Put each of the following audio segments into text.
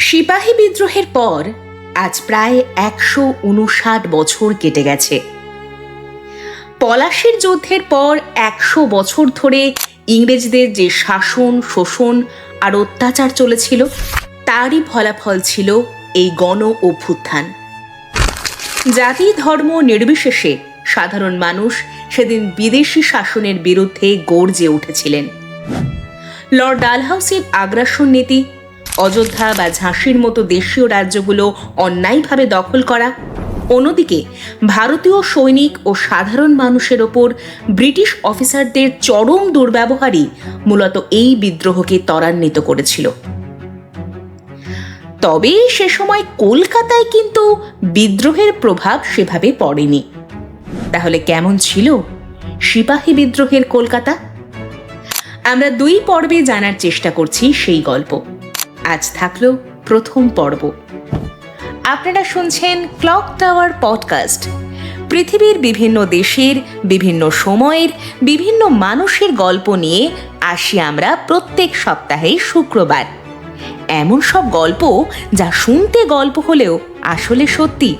সিপাহী বিদ্রোহের পর আজ প্রায় ১৫৯ বছর কেটে গেছে। পলাশীর যুদ্ধের পর ১০০ বছর ধরে ইংরেজদের যে শাসন, শোষণ আর অত্যাচার চলেছিল, তারই ফলাফল ছিল এই গণ অভ্যুত্থান। জাতি ধর্ম নির্বিশেষে সাধারণ মানুষ সেদিন বিদেশি শাসনের বিরুদ্ধে গর্জে উঠেছিলেন। লর্ড ডালহাউসির আগ্রাসন নীতি, অযোধ্যা বা ঝাঁসির মতো দেশীয় রাজ্যগুলো অন্যায়ভাবে দখল করা, অন্যদিকে ভারতীয় সৈনিক ও সাধারণ মানুষের ওপর ব্রিটিশ অফিসারদের চরম দুর্ব্যবহারই মূলত এই বিদ্রোহকে ত্বরান্বিত করেছিল। তবে সে সময় কলকাতায় কিন্তু বিদ্রোহের প্রভাব সেভাবে পড়েনি। তাহলে কেমন ছিল সিপাহী বিদ্রোহের কলকাতা? আমরা ২ পর্বে জানার চেষ্টা করছি সেই গল্প। আজ থাকলো প্রথম পর্ব। আপনারা শুনছেন ক্লক টাওয়ার পডকাস্ট। পৃথিবীর বিভিন্ন দেশের, বিভিন্ন সময়ের, বিভিন্ন মানুষের গল্প নিয়ে আসি আমরা প্রত্যেক সপ্তাহে শুক্রবার। এমন সব গল্প যা শুনতে গল্প হলেও আসলে সত্যি।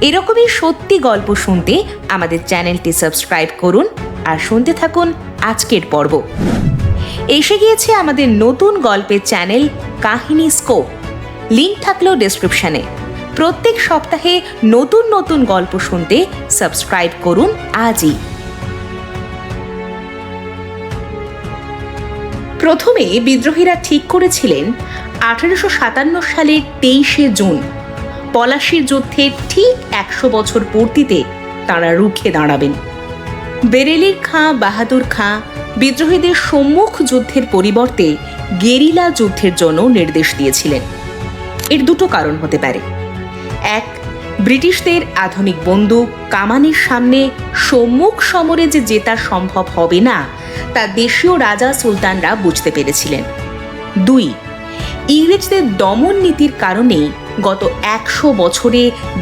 এরকমই সত্যি গল্প শুনতে আমাদের চ্যানেলটি সাবস্ক্রাইব করুন আর শুনতে থাকুন আজকের পর্ব। এসে গিয়েছে আমাদের নতুন গল্পের চ্যানেল কাহিনী স্কোপ। লিংক থাকলো ডেসক্রিপশনে। প্রত্যেক সপ্তাহে নতুন নতুন গল্প শুনতে সাবস্ক্রাইব করুন আজই। প্রথমে বিদ্রোহীরা ঠিক করেছিলেন 1857 সালের 23শে জুন পলাশীর যুদ্ধের ঠিক 100 বছর পূর্তিতে তাঁরা রুখে দাঁড়াবেন। বেরেলির খাঁ বাহাদুর খাঁ বিদ্রোহীদের সম্মুখ যুদ্ধের পরিবর্তে গেরিলা যুদ্ধের জন্য নির্দেশ দিয়েছিলেন। এর দুটো কারণ হতে পারে। এক, ব্রিটিশদের আধুনিক বন্দুক কামানের সামনে সম্মুখ সমরে যে জেতা সম্ভব হবে না তা দেশীয় রাজা সুলতানরা বুঝতে পেরেছিলেন। ২, ইংরেজদের দমন নীতির কারণে গত 100 বছরে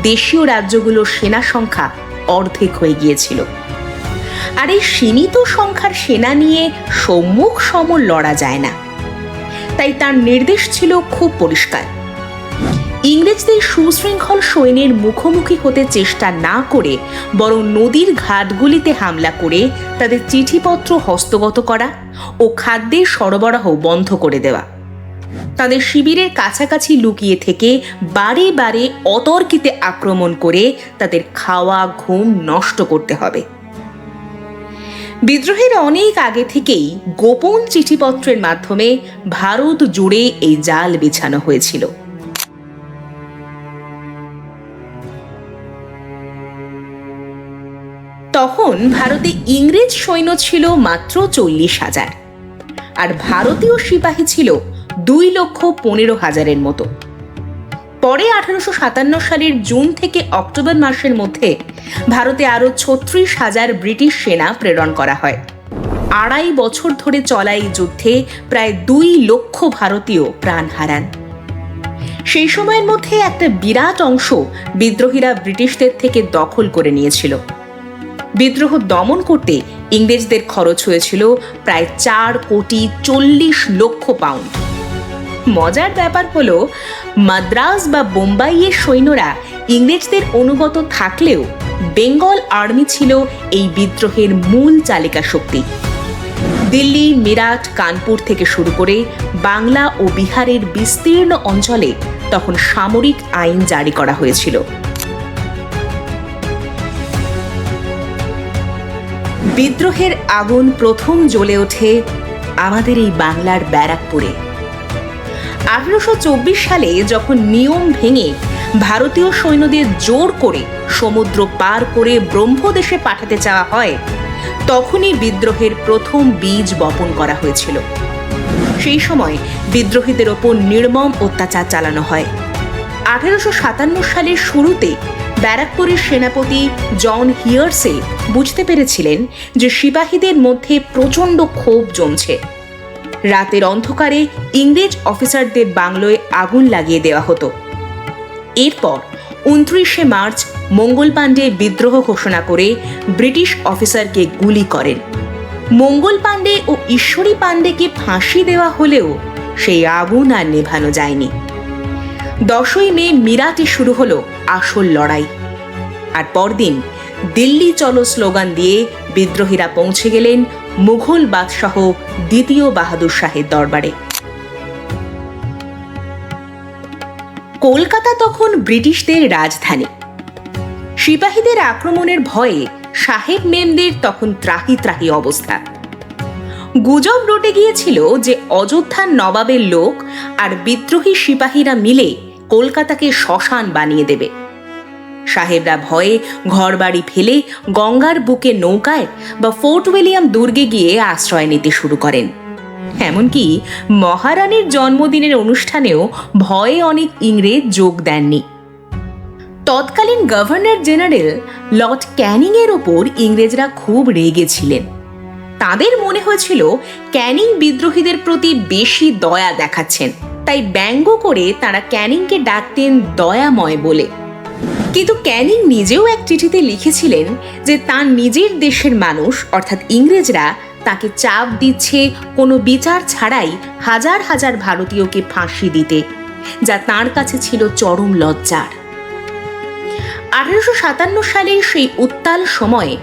দেশীয় রাজ্যগুলোর সেনা সংখ্যা অর্ধেক হয়ে গিয়েছিল। আর এই সীমিত সংখ্যার সেনা নিয়ে সম্মুখ সমর লড়া যায় না। তাই তার নির্দেশ ছিল খুব পরিষ্কার। ইংরেজদের সুশৃঙ্খল সৈন্যের মুখোমুখি হতে চেষ্টা না করে বরং নদীর ঘাটগুলিতে হামলা করে তাদের চিঠিপত্র হস্তগত করা ও খাদ্যের সরবরাহ বন্ধ করে দেওয়া। তাদের শিবিরের কাছাকাছি লুকিয়ে থেকে বারে বারে অতর্কিতে আক্রমণ করে তাদের খাওয়া ঘুম নষ্ট করতে হবে। বিদ্রোহের অনেক আগে থেকেই গোপন চিঠিপত্রের মাধ্যমে ভারত জুড়ে এই জাল বিছানো হয়েছিল। তখন ভারতে ইংরেজ সৈন্য ছিল মাত্র 40,000 আর ভারতীয় সিপাহী ছিল 2,15,000 মতো। পরে 1857 সালের জুন থেকে অক্টোবর মাসের মধ্যে ভারতে আরও 36,000 ব্রিটিশ সেনা প্রেরণ করা হয়। 2.5 বছর ধরে চলা এই যুদ্ধে প্রায় 2 লক্ষ ভারতীয় প্রাণ হারান। সেই সময়ের মধ্যে একটা বিরাট অংশ বিদ্রোহীরা ব্রিটিশদের থেকে দখল করে নিয়েছিল। বিদ্রোহ দমন করতে ইংরেজদের খরচ হয়েছিল প্রায় 4,40,00,000 পাউন্ড। মজার ব্যাপার হলো, মাদ্রাজ বা বোম্বাইয়ের সৈন্যরা ইংরেজদের অনুগত থাকলেও বেঙ্গল আর্মি ছিল এই বিদ্রোহের মূল চালিকা শক্তি। দিল্লি, মিরাট, কানপুর থেকে শুরু করে বাংলা ও বিহারের বিস্তীর্ণ অঞ্চলে তখন সামরিক আইন জারি করা হয়েছিল। বিদ্রোহের আগুন প্রথম জ্বলে ওঠে আমাদের এই বাংলার ব্যারাকপুরে। 1824 সালে যখন নিয়ম ভেঙে ভারতীয় সৈন্যদের জোর করে সমুদ্র পার করে ব্রহ্মদেশে পাঠাতে চাওয়া হয়, তখনই বিদ্রোহের প্রথম বীজ বপন করা হয়েছিল। সেই সময় বিদ্রোহীদের ওপর নির্মম অত্যাচার চালানো হয়। 1857 সালের শুরুতে ব্যারাকপুরের সেনাপতি জন হিয়ার্সে বুঝতে পেরেছিলেন যে সিপাহীদের মধ্যে প্রচণ্ড ক্ষোভ জমছে। রাতের অন্ধকারে ইংরেজ অফিসারদের বাংলোয় আগুন লাগিয়ে দেওয়া হতো। এরপর 29শে মার্চ মঙ্গল পাণ্ডে বিদ্রোহ ঘোষণা করে ব্রিটিশ অফিসারকে গুলি করেন। মঙ্গল পাণ্ডে ও ঈশ্বরী পাণ্ডেকে ফাঁসি দেওয়া হলেও সেই আগুন আর নেভানো যায়নি। 10ই মে মিরাটে শুরু হলো আসল লড়াই। আর পরদিন দিল্লি চলো স্লোগান দিয়ে বিদ্রোহীরা পৌঁছে গেলেন মুঘল বাদশাহ দ্বিতীয় বাহাদুর শাহের দরবারে। কলকাতা তখন ব্রিটিশদের রাজধানী। সিপাহীদের আক্রমণের ভয়ে সাহেব মেমদের তখন ত্রাহি ত্রাহি অবস্থা। গুজব রটে গিয়েছিল যে অযোধ্যার নবাবের লোক আর বিদ্রোহী সিপাহীরা মিলে কলকাতাকে শ্মশান বানিয়ে দেবে। সাহেবরা ভয়ে ঘরবাড়ি ফেলে গঙ্গার বুকে নৌকায় বা ফোর্ট উইলিয়াম দুর্গে গিয়ে আশ্রয় নিতে শুরু করেন। এমনকি মহারানীর জন্মদিনের অনুষ্ঠানেও ভয়ে অনেক ইংরেজ যোগ দেননি। তৎকালীন গভর্নর জেনারেল লর্ড ক্যানিং এর ওপর ইংরেজরা খুব রেগেছিলেন। তাদের মনে হয়েছিল ক্যানিং বিদ্রোহীদের প্রতি বেশি দয়া দেখাচ্ছেন, তাই ব্যঙ্গ করে তারা ক্যানিংকে ডাকতেন দয়াময় বলে। কিন্তু ক্যানিং নিজেও এক চিঠিতে লিখেছিলেন যে তার নিজের দেশের মানুষ অর্থাৎ ইংরেজরা তাকে চাপ দিচ্ছে কোনো বিচার ছাড়াই হাজার হাজার ভারতীয়কে ফাঁসি দিতে, যা তার কাছে ছিল চরম লজ্জার। 1857 সালের সেই উত্তাল সময়ে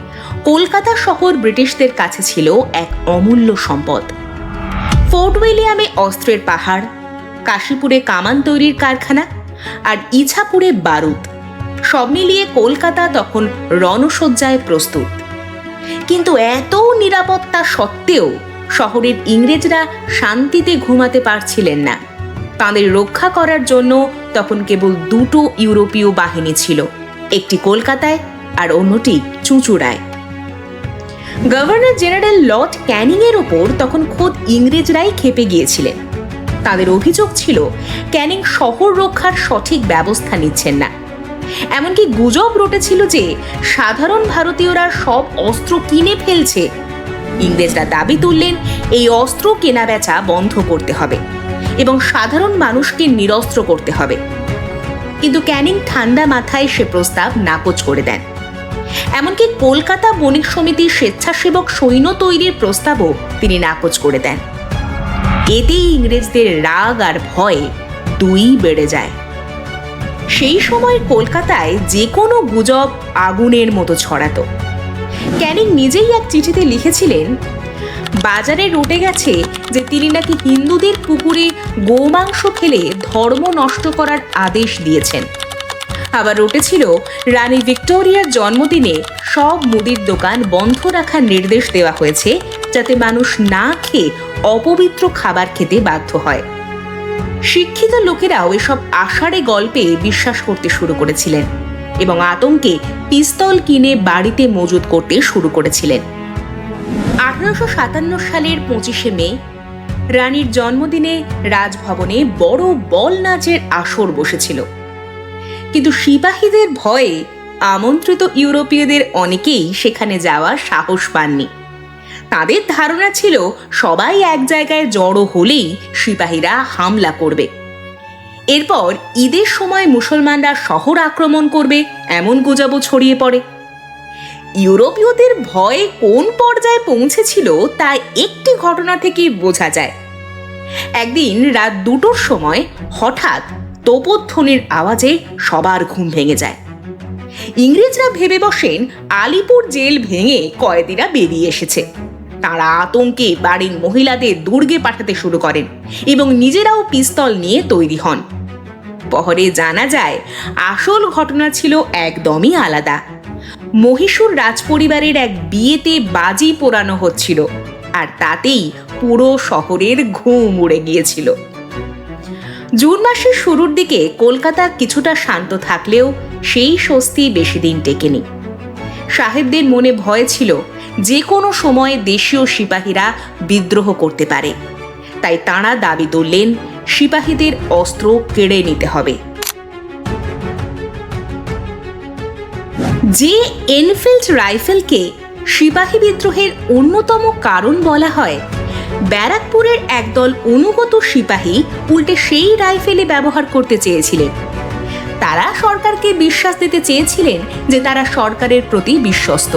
কলকাতা শহর ব্রিটিশদের কাছে ছিল এক অমূল্য সম্পদ। ফোর্ট উইলিয়ামে অস্ত্রের পাহাড়, কাশীপুরে কামান তৈরির কারখানা আর ইছাপুরে বারুদ, সব মিলিয়ে কলকাতা তখন রণসজ্জায় প্রস্তুত। কিন্তু এত নিরাপত্তা সত্ত্বেও শহরের ইংরেজরা শান্তিতে ঘুমাতে পারছিলেন না। তাদের রক্ষা করার জন্য তখন কেবল দুটো ইউরোপীয় বাহিনী ছিল, একটি কলকাতায় আর অন্যটি চুঁচুড়ায়। গভর্নর জেনারেল লর্ড ক্যানিং এর ওপর তখন খোদ ইংরেজরাই ক্ষেপে গিয়েছিলেন। তাদের অভিযোগ ছিল ক্যানিং শহর রক্ষার সঠিক ব্যবস্থা নিচ্ছেন না। এমনকি গুজব রটেছিল যে সাধারণ ভারতীয়রা সব অস্ত্র কিনে ফেলছে। ইংরেজরা দাবি তুললেন এই অস্ত্র কেনা বেচা বন্ধ করতে হবে এবং সাধারণ মানুষকে নিরস্ত্র করতে হবে। কিন্তু ক্যানিং ঠান্ডা মাথায় সে প্রস্তাব নাকচ করে দেন। এমনকি কলকাতা বণিক সমিতির স্বেচ্ছাসেবক সৈন্য তৈরির প্রস্তাবও তিনি নাকচ করে দেন। এতেই ইংরেজদের রাগ আর ভয় দুই বেড়ে যায়। সেই সময় কলকাতায় যে কোনো গুজব আগুনের মতো ছড়াতো। ক্যানিং নিজেই এক চিঠিতে লিখেছিলেন, বাজারে রটে গেছে যে তিনি নাকি হিন্দুদের পুকুরে গোমাংস ফেলে ধর্ম নষ্ট করার আদেশ দিয়েছেন। আবার রটেছিল রানী ভিক্টোরিয়ার জন্মদিনে সব মুদির দোকান বন্ধ রাখার নির্দেশ দেওয়া হয়েছে, যাতে মানুষ না খেয়ে অপবিত্র খাবার খেতে বাধ্য হয়। শিক্ষিত লোকেরাও এসব আষাঢ়ে গল্পে বিশ্বাস করতে শুরু করেছিলেন এবং আতঙ্কে পিস্তল কিনে বাড়িতে মজুত করতে শুরু করেছিলেন। 1857 সালের 25শে মে রানীর জন্মদিনে রাজভবনে বড় বল নাচের আসর বসেছিল। কিন্তু সিপাহীদের ভয়ে আমন্ত্রিত ইউরোপীয়দের অনেকেই সেখানে যাওয়ার সাহস পাননি। তাদের ধারণা ছিল সবাই এক জায়গায় জড়ো হলেই সিপাহীরা হামলা করবে। এরপর ঈদের সময় মুসলমানরা শহর আক্রমণ করবে এমন গুজবও ছড়িয়ে পড়ে। ইউরোপীয়দের ভয় কোন পর্যায়ে পৌঁছেছিল তা একটি ঘটনা থেকে বোঝা যায়। একদিন রাত 2টোর সময় হঠাৎ তোপধ্বনির আওয়াজে সবার ঘুম ভেঙে যায়। ইংরেজরা ভেবে বসেন আলিপুর জেল ভেঙে কয়েদিরা বেরিয়ে এসেছে। তারা আতঙ্কে বাড়ির মহিলাদের দুর্গে পাঠাতে শুরু করেন এবং নিজেরাও পিস্তল নিয়ে তৈরি হন। পরে জানা যায় আসল ঘটনা ছিল একদমই আলাদা। মহীশূর রাজপরিবারের এক বিয়েতে বাজি পোড়ানো হচ্ছিল, আর তাতেই পুরো শহরের ঘুম উড়ে গিয়েছিল। জুন মাসের শুরুর দিকে কলকাতা কিছুটা শান্ত থাকলেও সেই স্বস্তি বেশি দিন টেকেনি। সাহেবদের মনে ভয় ছিল যে কোনো সময়ে দেশীয় সিপাহীরা বিদ্রোহ করতে পারে, তাই তাঁরা দাবি তুললেন সিপাহীদের অস্ত্র কেড়ে নিতে হবে। যে এনফিল্ড রাইফেলকে সিপাহী বিদ্রোহের অন্যতম কারণ বলা হয়, ব্যারাকপুরের একদল অনুগত সিপাহী উল্টে সেই রাইফেলই ব্যবহার করতে চেয়েছিলেন। তারা সরকারকে বিশ্বাস দিতে চেয়েছিলেন যে তারা সরকারের প্রতি বিশ্বস্ত,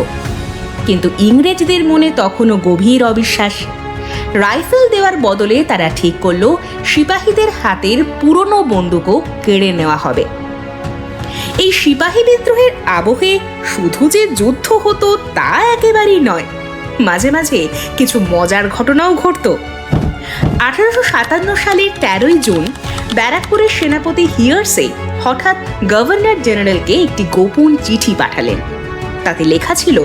কিন্তু ইংরেজদের মনে তখনও গভীর অবিশ্বাস। রাইফেল দেওয়ার বদলে তারা ঠিক করলো সিপাহীদের হাতের পুরনো বন্দুকও কেড়ে নেওয়া হবে। এই সিপাহী বিদ্রোহের আবহে শুধু যে যুদ্ধ হতো তা একেবারেই নয়, মাঝে মাঝে কিছু মজার ঘটনাও ঘটত। 1857 সালের 13 জুন ব্যারাকপুরের সেনাপতি হিয়ার্সে হঠাৎ গভর্নর জেনারেলকে একটি গোপন চিঠি পাঠালেন। তাতে লেখা ছিল,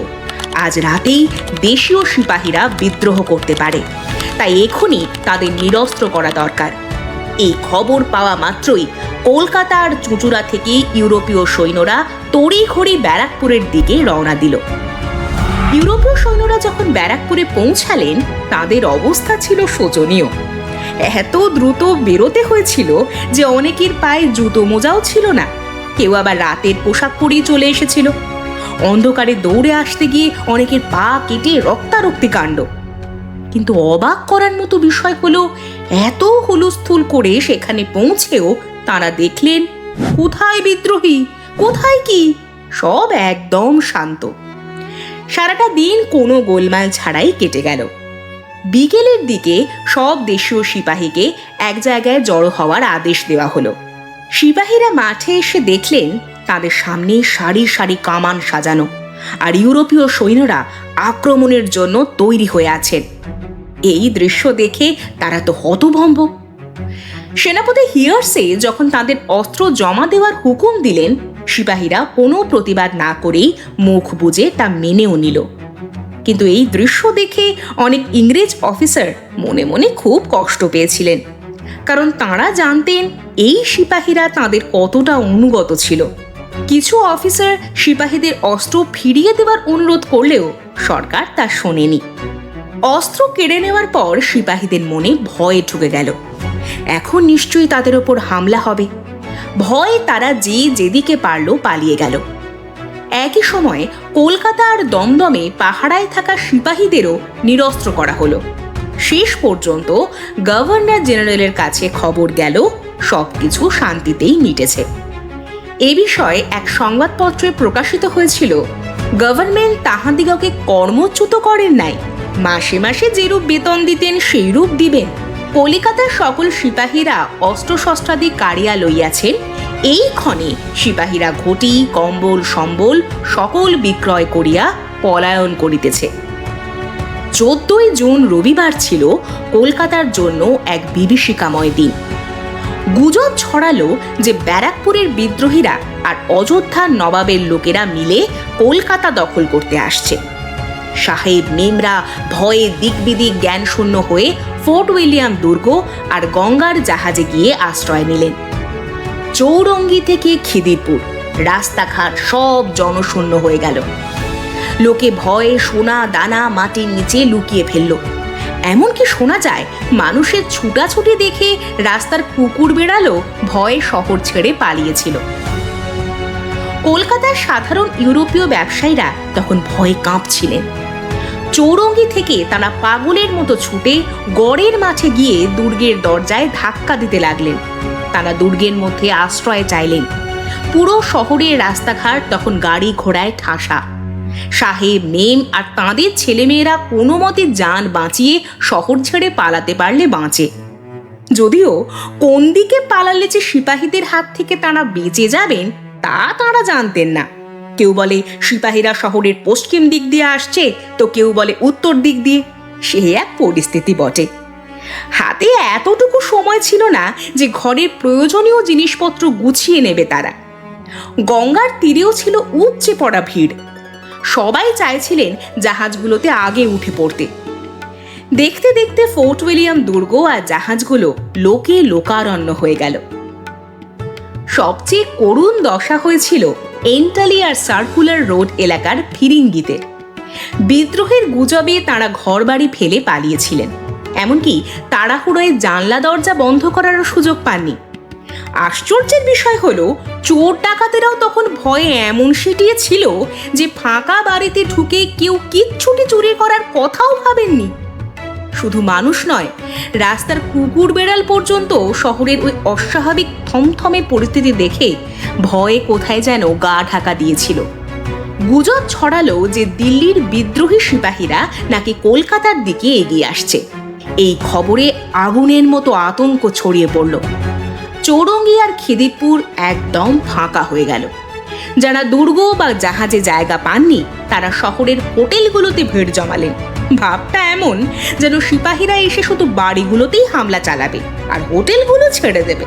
আজ রাতেই দেশীয় সিপাহীরা বিদ্রোহ করতে পারে, তাই এখনই তাদের নিরস্ত্র করা দরকার। এই খবর পাওয়া মাত্রই কলকাতা আর চুঁচুড়া থেকে ইউরোপীয় সৈন্যরা তড়িঘড়ি ব্যারাকপুরের দিকে রওনা দিল। ইউরোপীয় সৈন্যরা যখন ব্যারাকপুরে পৌঁছালেন তাদের অবস্থা ছিল শোচনীয়। এত দ্রুত বেরোতে হয়েছিল যে অনেকের পায়ে জুতো মোজাও ছিল না, কেউ আবার রাতের পোশাক পরেই চলে এসেছিল। অন্ধকারে দৌড়ে আসতে গিয়ে অনেকের পা কেটে রক্তারক্তি কাণ্ড। কিন্তু অবাক করার মতো বিষয় হলো, এত হুলস্থুল করে সেখানে পৌঁছেও তারা দেখলেন কোথায় বিদ্রোহী, কোথায় কি, সব একদম শান্ত। সারাটা দিন কোনো গোলমাল ছাড়াই কেটে গেল। বিকেলের দিকে সব দেশীয় সিপাহীকে এক জায়গায় জড়ো হওয়ার আদেশ দেওয়া হলো। সিপাহীরা মাঠে এসে দেখলেন তাদের সামনে সারি সারি কামান সাজানো, আর ইউরোপীয় সৈন্যরা আক্রমণের জন্য তৈরি হয়ে আছেন। এই দৃশ্য দেখে তারা তো হতভম্ব। সেনাপতি হিয়ার্সে যখন তাদের অস্ত্র জমা দেওয়ার হুকুম দিলেন, সিপাহীরা কোনো প্রতিবাদ না করেই মুখ বুজে তা মেনেও নিল। কিন্তু এই দৃশ্য দেখে অনেক ইংরেজ অফিসার মনে মনে খুব কষ্ট পেয়েছিলেন, কারণ তাঁরা জানতেন এই সিপাহীরা তাদের কতটা অনুগত ছিল। কিছু অফিসার সিপাহীদের অস্ত্র ফিরিয়ে দেওয়ার অনুরোধ করলেও সরকার তা শোনেনি। অস্ত্র কেড়ে নেওয়ার পর সিপাহীদের মনে ভয় ঢুকে গেল, এখন নিশ্চয়ই তাদের ওপর হামলা হবে। ভয়ে তারা যে যেদিকে পারল পালিয়ে গেল। একই সময়ে কলকাতা আর দমদমে পাহারায় থাকা সিপাহীদেরও নিরস্ত্র করা হলো। শেষ পর্যন্ত গভর্নর জেনারেলের কাছে খবর গেল সবকিছু শান্তিতেই মিটেছে। এ বিষয়ে এক সংবাদপত্রে প্রকাশিত হয়েছিল, গভর্নমেন্ট তাহাদিগকে কর্মচ্যুত করেন নাই, মাসে মাসে যেরূপ বেতন দিতেন সেই রূপ দিবেন। কলিকাতার সকল সিপাহীরা অস্ত্রশস্ত্রাদি কাড়িয়া লইয়াছেন, এই ক্ষণে সিপাহীরা ঘটি কম্বল সম্বল সকল বিক্রয় করিয়া পলায়ন করিতেছে। 14 জুন রবিবার ছিল কলকাতার জন্য এক বিভীষিকাময় দিন। গুজব ছড়ালো যে ব্যারাকপুরের বিদ্রোহীরা আর অযোধ্যার নবাবের লোকেরা মিলে কলকাতা দখল করতে আসছে। সাহেব মেমরা ভয়ে দিকবিদিক জ্ঞান শূন্য হয়ে ফোর্ট উইলিয়াম দুর্গ আর গঙ্গার জাহাজে গিয়ে আশ্রয় নিলেন। চৌরঙ্গি থেকে খিদিরপুর রাস্তাঘাট সব জনশূন্য হয়ে গেল। লোকে ভয়ে সোনা দানা মাটির নিচে লুকিয়ে ফেলল। এমনকি শোনা যায় মানুষের ছুটাছুটি দেখে রাস্তার কুকুর বেড়ালো ভয়ে শহর ছেড়ে পালিয়েছিল। কলকাতার সাধারণ ইউরোপীয় ব্যবসায়ীরা তখন ভয়ে কাঁপছিলেন। চৌরঙ্গি থেকে তারা পাগলের মতো ছুটে গড়ের মাঠে গিয়ে দুর্গের দরজায় ধাক্কা দিতে লাগলেন। তারা দুর্গের মধ্যে আশ্রয় চাইলেন। পুরো শহরের রাস্তাঘাট তখন গাড়ি ঘোড়ায় ঠাসা। সাহেব মেম আর তাঁদের ছেলেমেয়েরা কোনো মতে যান বাঁচিয়ে শহর ছেড়ে পালাতে পারলে বাঁচে, যদিও কোন দিকে পালালে যে সিপাহীদের হাত থেকে তারা বেঁচে যাবেন তা তারা জানতেন না। কেউ বলে সিপাহীরা শহরের পশ্চিম দিক দিয়ে আসছে, তো কেউ বলে উত্তর দিক দিয়ে। সে এক পরিস্থিতি বটে। হাতে এতটুকু সময় ছিল না যে ঘরের প্রয়োজনীয় জিনিসপত্র গুছিয়ে নেবে তারা। গঙ্গার তীরেও ছিল উপচে পড়া ভিড়। সবাই চাইছিলেন জাহাজগুলোতে আগে উঠে পড়তে। দেখতে দেখতে ফোর্ট উইলিয়াম দুর্গ আর জাহাজগুলো লোকে লোকারণ্য হয়ে গেল। সবচেয়ে করুণ দশা হয়েছিল এন্টালি আর সার্কুলার রোড এলাকার ফিরিঙ্গিতে। বিদ্রোহের গুজবে তারা ঘরবাড়ি ফেলে পালিয়েছিলেন, এমনকি তাড়াহুড়োয় জানলা দরজা বন্ধ করারও সুযোগ পাননি। আশ্চর্যের বিষয় হলো চোর ডাকাতেরাও তখন ভয়ে এমন সিটিয়ে ছিল যে ফাঁকা বাড়িতে ঢুকে কেউ কিচ্ছুটি চুরি করার কথাও ভাবেননি। শুধু মানুষ নয়, রাস্তার কুকুর বেড়াল পর্যন্ত শহরের ওই অস্বাভাবিক থমথমে পরিস্থিতি দেখে ভয়ে কোথায় যেন গা ঢাকা দিয়েছিল। গুজব ছড়ালো যে দিল্লির বিদ্রোহী সিপাহীরা নাকি কলকাতার দিকে এগিয়ে আসছে। এই খবরে আগুনের মতো আতঙ্ক ছড়িয়ে পড়ল। চৌরঙ্গি আর খিদিরপুর একদম ফাঁকা হয়ে গেল। যারা দুর্গ বা জাহাজে জায়গা পাননি তারা শহরের হোটেলগুলোতে ভিড় জমালেন। ভাবটা এমন যেন সিপাহীরা এসে শুধু বাড়িগুলোতেই হামলা চালাবে আর হোটেলগুলো ছেড়ে দেবে।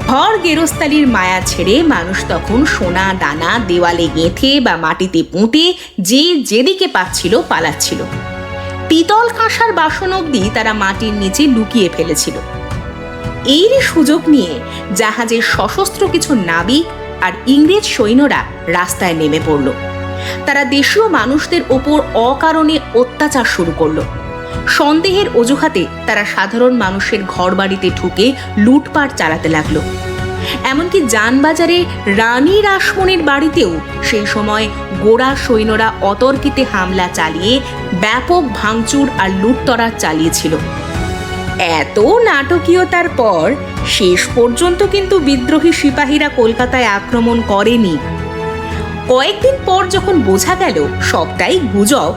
ঘর গেরস্তালির মায়া ছেড়ে মানুষ তখন সোনা দানা দেওয়ালে গেঁথে বা মাটিতে পুঁতে যে যেদিকে পাচ্ছিল পালাচ্ছিল। পিতল কাঁসার বাসন অবধি তারা মাটির নিচে লুকিয়ে ফেলেছিল। এরই সুযোগ নিয়ে জাহাজের সশস্ত্র কিছু নাবিক আর ইংরেজ সৈন্যরা রাস্তায় নেমে পড়ল। তারা দেশীয় মানুষদের ওপর অকারণে অত্যাচার শুরু করলো। সন্দেহের অজুহাতে তারা সাধারণ মানুষের ঘরবাড়িতে ঢুকে লুটপাট চালাতে লাগলো। এমনকি যানবাজারে রানী রাসমণির বাড়িতেও সেই সময় গোঁড়া সৈন্যরা অতর্কিতে হামলা চালিয়ে ব্যাপক ভাঙচুর আর লুটতরাজ চালিয়েছিল। এত নাটকীয়তার পর শেষ পর্যন্ত কিন্তু বিদ্রোহী সিপাহীরা কলকাতায় আক্রমণ করেনি। কয়েকদিন পর যখন বোঝা গেল সবটাই গুজব,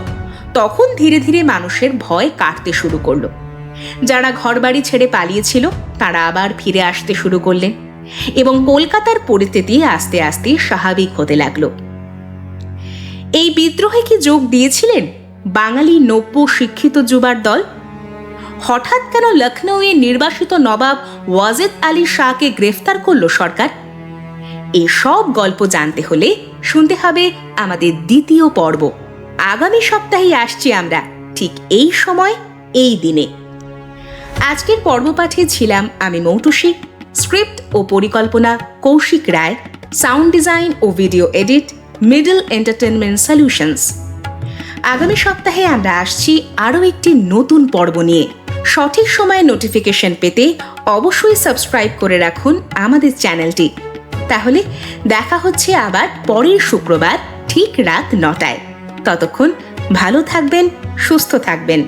তখন ধীরে ধীরে মানুষের ভয় কাটতে শুরু করলো। যারা ঘরবাড়ি ছেড়ে পালিয়েছিল তারা আবার ফিরে আসতে শুরু করলেন এবং কলকাতার পরিস্থিতি আস্তে আস্তে স্বাভাবিক হতে লাগলো। এই বিদ্রোহে কি যোগ দিয়েছিলেন বাঙালি নব্য শিক্ষিত যুবার দল? হঠাৎ কেন লখনৌয়ে নির্বাসিত নবাব ওয়াজেদ আলী শাহকে গ্রেফতার করলো সরকার? এসব গল্প জানতে হলে শুনতে হবে আমাদের দ্বিতীয় পর্ব। আগামী সপ্তাহে আসছি আমরা ঠিক এই সময় এই দিনে। আজকের পর্ব পাঠে ছিলাম আমি মৌটুসী। স্ক্রিপ্ট ও পরিকল্পনা কৌশিক রায়। সাউন্ড ডিজাইন ও video edit Middle Entertainment Solutions. আগামী সপ্তাহে আমরা আসছি আরও একটি নতুন পর্ব নিয়ে। সঠিক সময়ে নোটিফিকেশন পেতে অবশ্যই সাবস্ক্রাইব করে রাখুন আমাদের চ্যানেলটি। তাহলে দেখা হচ্ছে আবার পরের শুক্রবার ঠিক রাত 9টায়। ততক্ষণ ভালো থাকবেন, সুস্থ থাকবেন।